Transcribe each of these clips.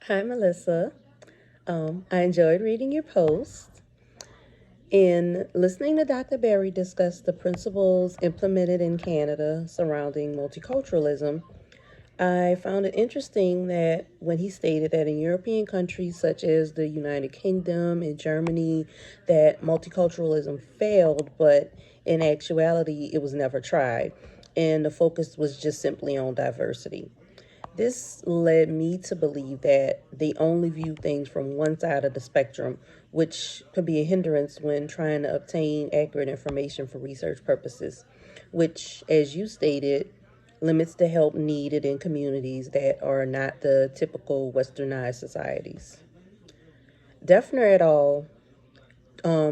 Hi, Melissa. I enjoyed reading your post. In listening to Dr. Berry discuss the principles implemented in Canada surrounding multiculturalism, I found it interesting that when he stated that in European countries such as the United Kingdom and Germany, that multiculturalism failed, but in actuality, it was never tried, and the focus was just simply on diversity. This led me to believe that they only view things from one side of the spectrum, which could be a hindrance when trying to obtain accurate information for research purposes, which, as you stated, limits the help needed in communities that are not the typical westernized societies. Defner et al.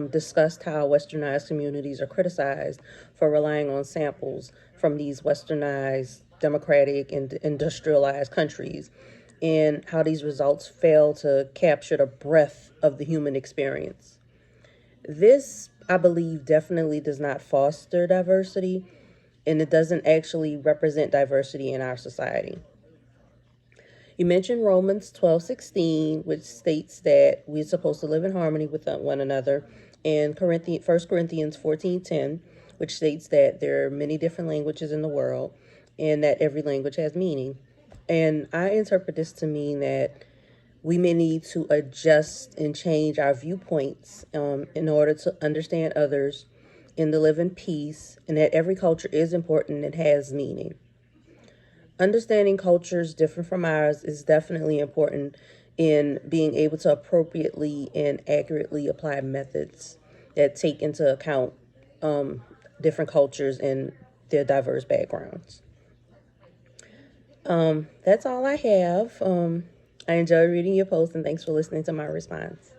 Discussed how westernized communities are criticized for relying on samples from these westernized, democratic, and industrialized countries, and how these results fail to capture the breadth of the human experience. This, I believe, definitely does not foster diversity, and it doesn't actually represent diversity in our society. You mentioned Romans 12:16, which states that we're supposed to live in harmony with one another, and 1 Corinthians 14:10, which states that there are many different languages in the world and that every language has meaning. And I interpret this to mean that we may need to adjust and change our viewpoints in order to understand others and to live in peace, and that every culture is important and has meaning. Understanding cultures different from ours is definitely important in being able to appropriately and accurately apply methods that take into account um, different cultures and their diverse backgrounds. That's all I have. I enjoyed reading your post and thanks for listening to my response.